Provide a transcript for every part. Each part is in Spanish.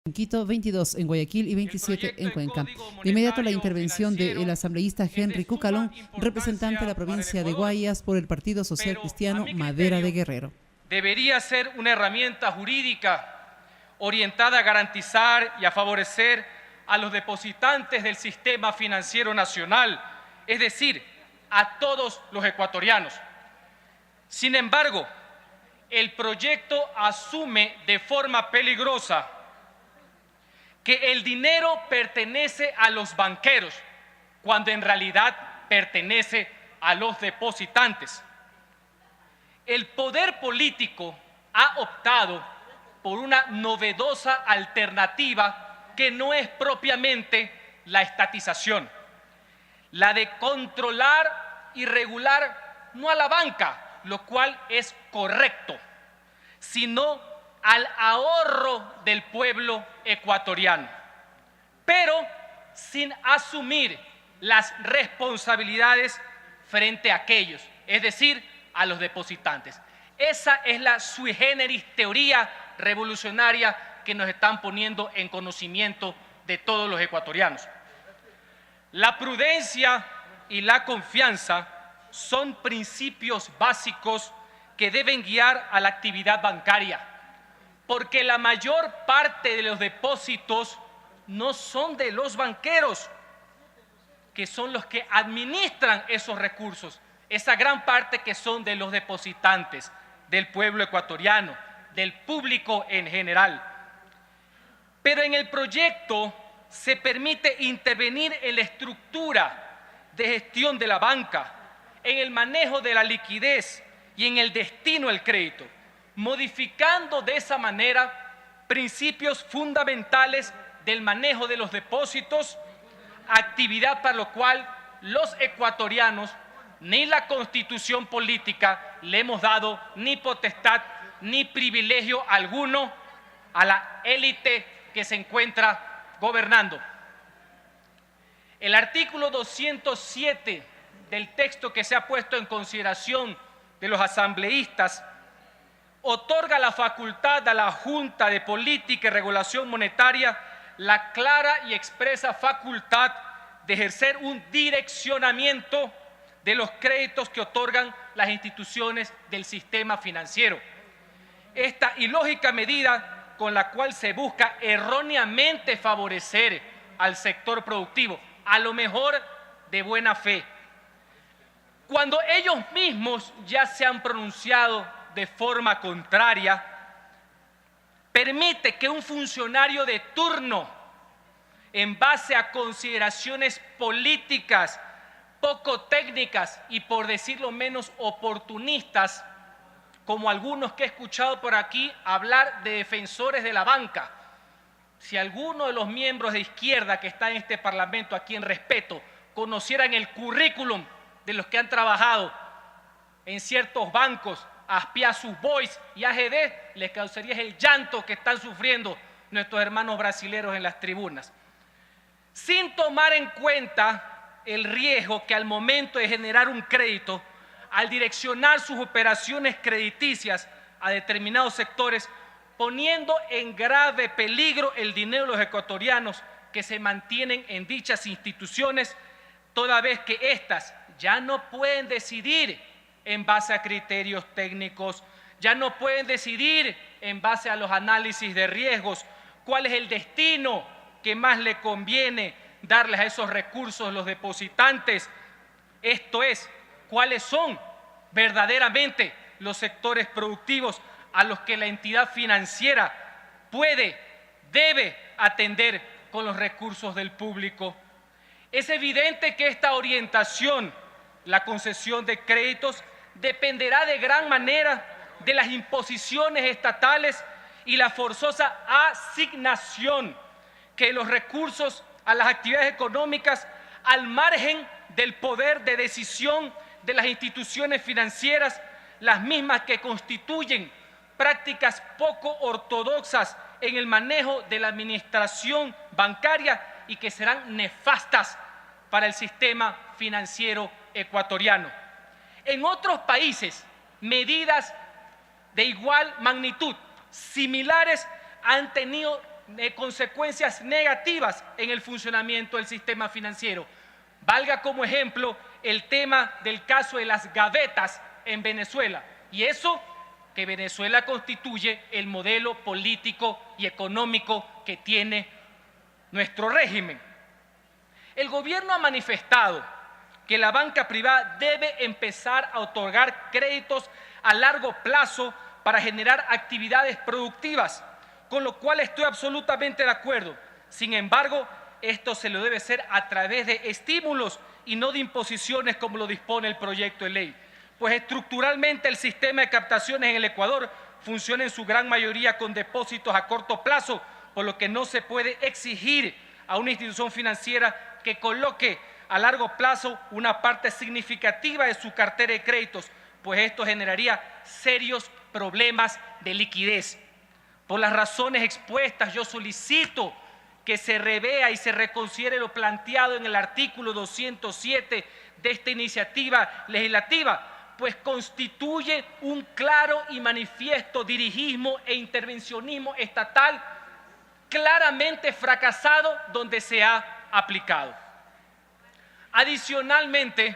En Quito, 22 en Guayaquil y 27 en Cuenca. De inmediato la intervención del asambleísta Henry Cucalón, representante de la provincia de Guayas por el Partido Social Cristiano Madera de Guerrero. Debería ser una herramienta jurídica orientada a garantizar y a favorecer a los depositantes del sistema financiero nacional, es decir, a todos los ecuatorianos. Sin embargo, el proyecto asume de forma peligrosa que el dinero pertenece a los banqueros, cuando en realidad pertenece a los depositantes. El poder político ha optado por una novedosa alternativa que no es propiamente la estatización, la de controlar y regular no a la banca, lo cual es correcto, sino al ahorro del pueblo ecuatoriano, pero sin asumir las responsabilidades frente a aquellos, es decir, a los depositantes. Esa es la sui generis teoría revolucionaria que nos están poniendo en conocimiento de todos los ecuatorianos. La prudencia y la confianza son principios básicos que deben guiar a la actividad bancaria, porque la mayor parte de los depósitos no son de los banqueros, que son los que administran esos recursos, esa gran parte que son de los depositantes, del pueblo ecuatoriano, del público en general. Pero en el proyecto se permite intervenir en la estructura de gestión de la banca, en el manejo de la liquidez y en el destino del crédito, modificando de esa manera principios fundamentales del manejo de los depósitos, actividad para lo cual los ecuatorianos ni la Constitución política le hemos dado ni potestad ni privilegio alguno a la élite que se encuentra gobernando. El artículo 207 del texto que se ha puesto en consideración de los asambleístas otorga la facultad a la Junta de Política y Regulación Monetaria la clara y expresa facultad de ejercer un direccionamiento de los créditos que otorgan las instituciones del sistema financiero. Esta ilógica medida con la cual se busca erróneamente favorecer al sector productivo, a lo mejor de buena fe, cuando ellos mismos ya se han pronunciado de forma contraria, permite que un funcionario de turno, en base a consideraciones políticas poco técnicas y, por decirlo menos, oportunistas, como algunos que he escuchado por aquí hablar de defensores de la banca. Si alguno de los miembros de izquierda que está en este Parlamento, a quien respeto, conocieran el currículum de los que han trabajado en ciertos bancos, Aspiazus Boys y AGD, les causaría el llanto que están sufriendo nuestros hermanos brasileros en las tribunas. Sin tomar en cuenta el riesgo que al momento de generar un crédito, al direccionar sus operaciones crediticias a determinados sectores, poniendo en grave peligro el dinero de los ecuatorianos que se mantienen en dichas instituciones, toda vez que éstas ya no pueden decidir en base a criterios técnicos, ya no pueden decidir en base a los análisis de riesgos cuál es el destino que más le conviene darles a esos recursos los depositantes, esto es, cuáles son verdaderamente los sectores productivos a los que la entidad financiera puede, debe atender con los recursos del público. Es evidente que esta orientación, la concesión de créditos, dependerá de gran manera de las imposiciones estatales y la forzosa asignación que los recursos a las actividades económicas al margen del poder de decisión de las instituciones financieras, las mismas que constituyen prácticas poco ortodoxas en el manejo de la administración bancaria y que serán nefastas para el sistema financiero ecuatoriano. En otros países, medidas de igual magnitud, similares, han tenido consecuencias negativas en el funcionamiento del sistema financiero. Valga como ejemplo el tema del caso de las gavetas en Venezuela, y eso que Venezuela constituye el modelo político y económico que tiene nuestro régimen. El gobierno ha manifestado que la banca privada debe empezar a otorgar créditos a largo plazo para generar actividades productivas, con lo cual estoy absolutamente de acuerdo. Sin embargo, esto se lo debe hacer a través de estímulos y no de imposiciones como lo dispone el proyecto de ley, pues estructuralmente el sistema de captaciones en el Ecuador funciona en su gran mayoría con depósitos a corto plazo, por lo que no se puede exigir a una institución financiera que coloque a largo plazo una parte significativa de su cartera de créditos, pues esto generaría serios problemas de liquidez. Por las razones expuestas, yo solicito que se revea y se reconsidere lo planteado en el artículo 207 de esta iniciativa legislativa, pues constituye un claro y manifiesto dirigismo e intervencionismo estatal claramente fracasado donde se ha aplicado. Adicionalmente,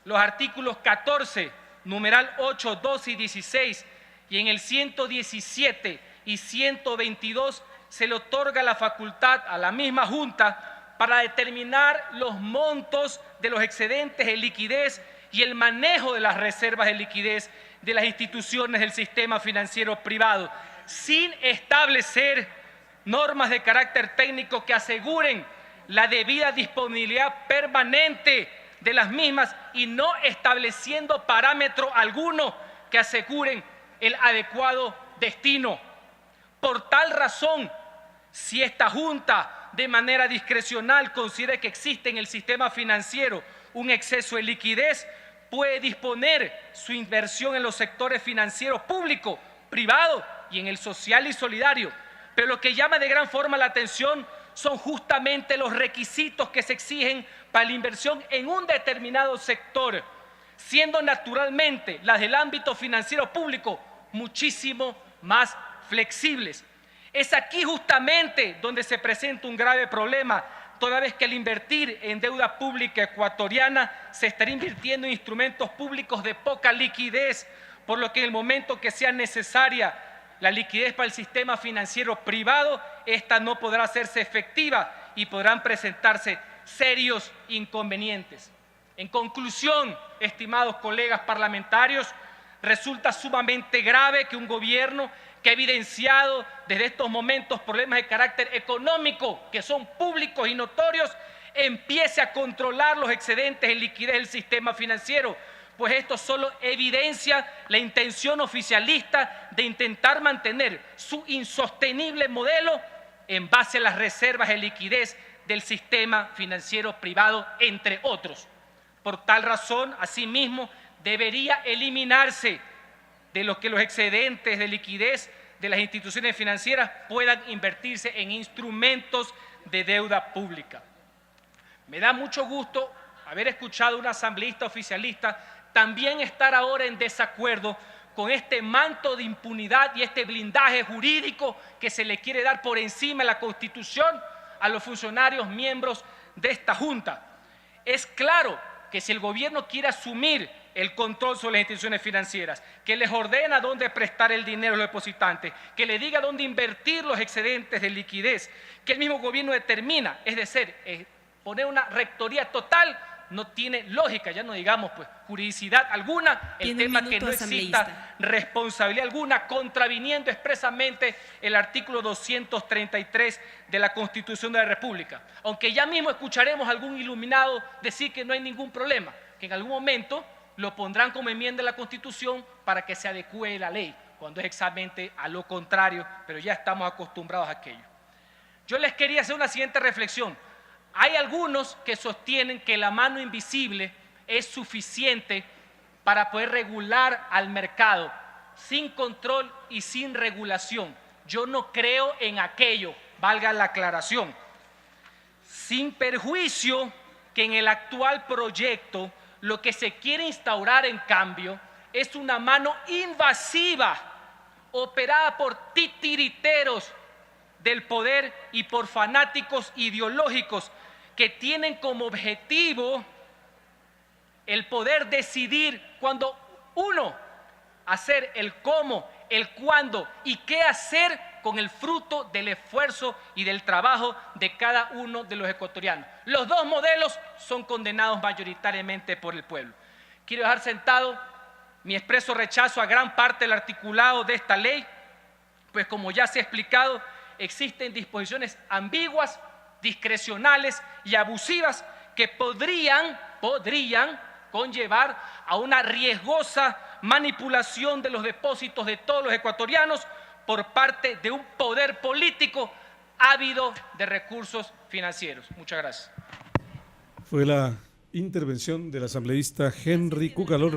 los artículos 14, numeral 8, 12 y 16, y en el 117 y 122 se le otorga la facultad a la misma Junta para determinar los montos de los excedentes de liquidez y el manejo de las reservas de liquidez de las instituciones del sistema financiero privado, sin establecer normas de carácter técnico que aseguren la debida disponibilidad permanente de las mismas y no estableciendo parámetro alguno que aseguren el adecuado destino. Por tal razón, si esta Junta de manera discrecional considera que existe en el sistema financiero un exceso de liquidez, puede disponer su inversión en los sectores financieros público, privado y en el social y solidario. Pero lo que llama de gran forma la atención son justamente los requisitos que se exigen para la inversión en un determinado sector, siendo naturalmente las del ámbito financiero público muchísimo más flexibles. Es aquí justamente donde se presenta un grave problema, toda vez que al invertir en deuda pública ecuatoriana se estará invirtiendo en instrumentos públicos de poca liquidez, por lo que en el momento que sea necesaria la liquidez para el sistema financiero privado, esta no podrá hacerse efectiva y podrán presentarse serios inconvenientes. En conclusión, estimados colegas parlamentarios, resulta sumamente grave que un gobierno que ha evidenciado desde estos momentos problemas de carácter económico que son públicos y notorios, empiece a controlar los excedentes de liquidez del sistema financiero, pues esto solo evidencia la intención oficialista de intentar mantener su insostenible modelo en base a las reservas de liquidez del sistema financiero privado, entre otros. Por tal razón, asimismo, debería eliminarse de lo que los excedentes de liquidez de las instituciones financieras puedan invertirse en instrumentos de deuda pública. Me da mucho gusto haber escuchado a un asambleísta oficialista también estar ahora en desacuerdo con este manto de impunidad y este blindaje jurídico que se le quiere dar por encima de la Constitución a los funcionarios miembros de esta Junta. Es claro que si el gobierno quiere asumir el control sobre las instituciones financieras, que les ordena dónde prestar el dinero a los depositantes, que le diga dónde invertir los excedentes de liquidez, que el mismo gobierno determina, es decir, poner una rectoría total, no tiene lógica, ya no digamos pues juridicidad alguna, el tema que no exista responsabilidad alguna, contraviniendo expresamente el artículo 233 de la Constitución de la República. Aunque ya mismo escucharemos a algún iluminado decir que no hay ningún problema, que en algún momento lo pondrán como enmienda de la Constitución para que se adecue la ley, cuando es exactamente a lo contrario, pero ya estamos acostumbrados a aquello. Yo les quería hacer una siguiente reflexión. Hay algunos que sostienen que la mano invisible es suficiente para poder regular al mercado sin control y sin regulación. Yo no creo en aquello, valga la aclaración. Sin perjuicio que en el actual proyecto lo que se quiere instaurar en cambio es una mano invasiva operada por titiriteros del poder y por fanáticos ideológicos que tienen como objetivo el poder decidir cuando uno, hacer el cómo, el cuándo y qué hacer con el fruto del esfuerzo y del trabajo de cada uno de los ecuatorianos. Los dos modelos son condenados mayoritariamente por el pueblo. Quiero dejar sentado mi expreso rechazo a gran parte del articulado de esta ley, pues como ya se ha explicado, existen disposiciones ambiguas, discrecionales y abusivas que podrían conllevar a una riesgosa manipulación de los depósitos de todos los ecuatorianos por parte de un poder político ávido de recursos financieros. Muchas gracias. Fue la intervención del asambleísta Henry Cucalón,